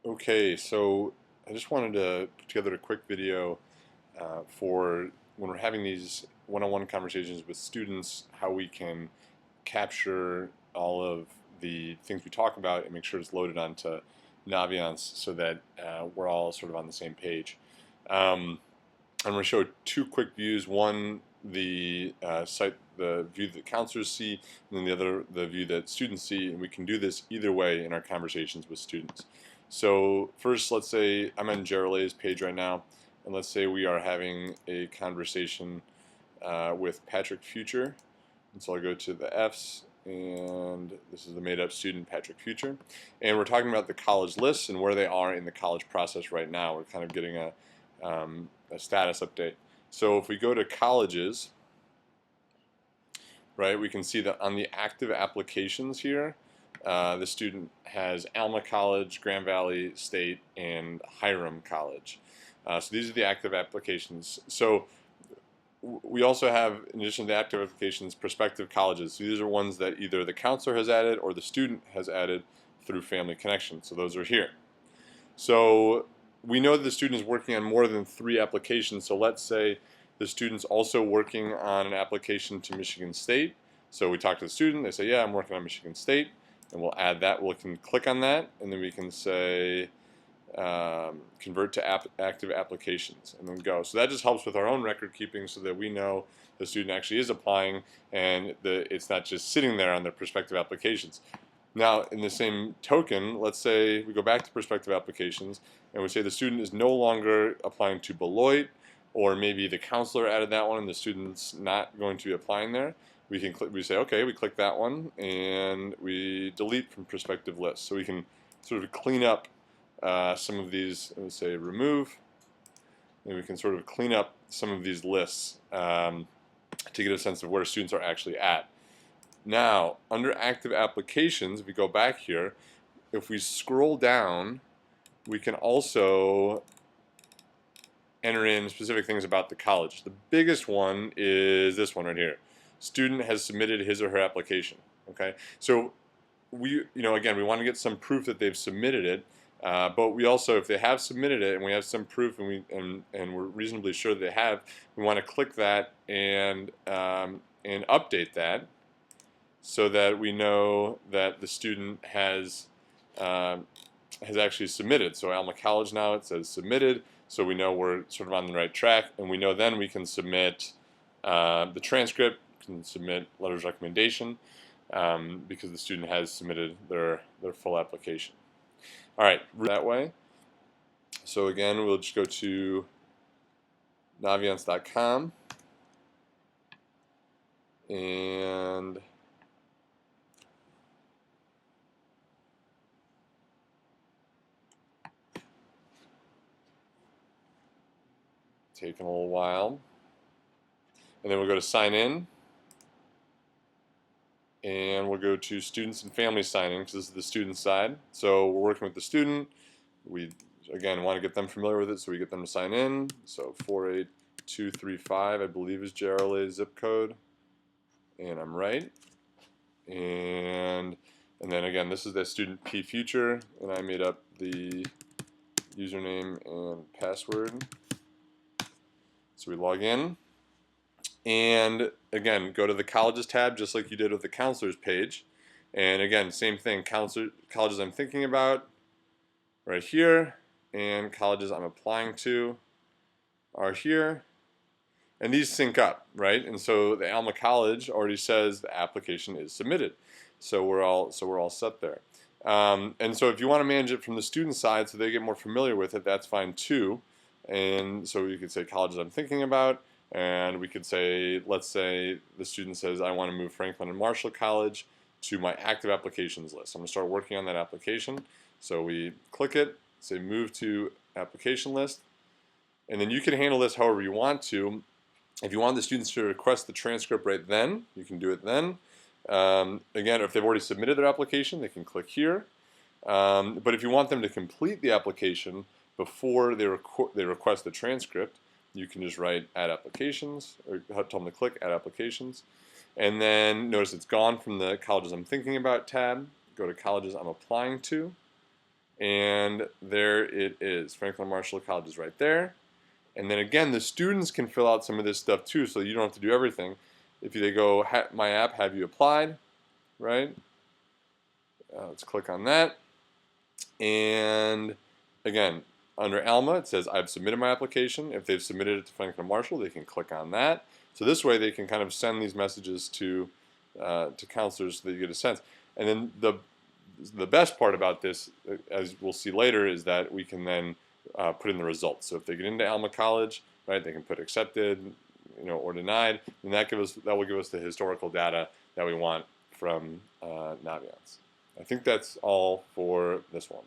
Okay, so I just wanted to put together a quick video for when we're having these one-on-one conversations with students, how we can capture all of the things we talk about and make sure it's loaded onto Naviance so that we're all sort of on the same page. I'm going to show two quick views. One, the view that counselors see, and then the other, the view that students see. And we can do this either way in our conversations with students. So first, let's say I'm on Gerald's page right now, and let's say we are having a conversation with Patrick Future. And so I'll go to the F's, and this is the made-up student, Patrick Future. And we're talking about the college lists and where they are in the college process right now. We're kind of getting a status update. So if we go to colleges, right, we can see that on the active applications here, the student has Alma College, Grand Valley State, and Hiram College. So these are the active applications. So we also have, in addition to the active applications, prospective colleges. So these are ones that either the counselor has added or the student has added through Family Connection. So those are here. So we know that the student is working on more than 3 applications. So let's say the student's also working on an application to Michigan State. So we talk to the student, they say, yeah, I'm working on Michigan State. And we'll add that, we can click on that, and then we can say, convert to active applications, and then go. So that just helps with our own record keeping so that we know the student actually is applying and it's not just sitting there on their prospective applications. Now, in the same token, let's say we go back to prospective applications and we say the student is no longer applying to Beloit, or maybe the counselor added that one and the student's not going to be applying there. We can click, we say, okay, we click that one and we delete from prospective lists. So we can sort of clean up some of these, let's say remove, and we can sort of clean up some of these lists to get a sense of where students are actually at. Now, under active applications, if we go back here, if we scroll down, we can also enter in specific things about the college. The biggest one is this one right here. Student has submitted his or her application. Okay, so again, we want to get some proof that they've submitted it. But we also, if they have submitted it and we have some proof and we're reasonably sure they have, we want to click that and update that so that we know that the student has actually submitted. So Alma College now, it says submitted, so we know we're sort of on the right track, and we know then we can submit the transcript, can submit letters of recommendation, because the student has submitted their full application. All right, that way. So again, we'll just go to Naviance.com and taking a little while. And then we'll go to sign in. And we'll go to students and families sign in because this is the student side. So we're working with the student. We, again, want to get them familiar with it, so we get them to sign in. So 48235, I believe, is JRLA's zip code. And I'm right. And then again, this is the student P Future, and I made up the username and password. So we log in. And again, go to the colleges tab just like you did with the counselors page. And again, same thing, colleges I'm thinking about right here, and colleges I'm applying to are here. And these sync up, right? And so the Alma College already says the application is submitted. So we're all set there. And so if you want to manage it from the student side so they get more familiar with it, that's fine too. And so you could say colleges I'm thinking about. And we could say, let's say the student says, I want to move Franklin and Marshall College to my active applications list. I'm going to start working on that application. So we click it, say move to application list. And then you can handle this however you want to. If you want the students to request the transcript right then, you can do it then. Again, if they've already submitted their application, they can click here. But if you want them to complete the application before they request the transcript, you can just write add applications, or tell them to click add applications. And then notice it's gone from the colleges I'm thinking about tab. Go to colleges I'm applying to. And there it is. Franklin Marshall College is right there. And then again, the students can fill out some of this stuff too, so you don't have to do everything. If they go, my app, have you applied, right? Let's click on that. And again, under Alma, it says I've submitted my application. If they've submitted it to Franklin Marshall, they can click on that. So this way, they can kind of send these messages to counselors so that you get a sense. And then the best part about this, as we'll see later, is that we can then put in the results. So if they get into Alma College, right, they can put accepted, or denied, and that will give us the historical data that we want from Naviance. I think that's all for this one.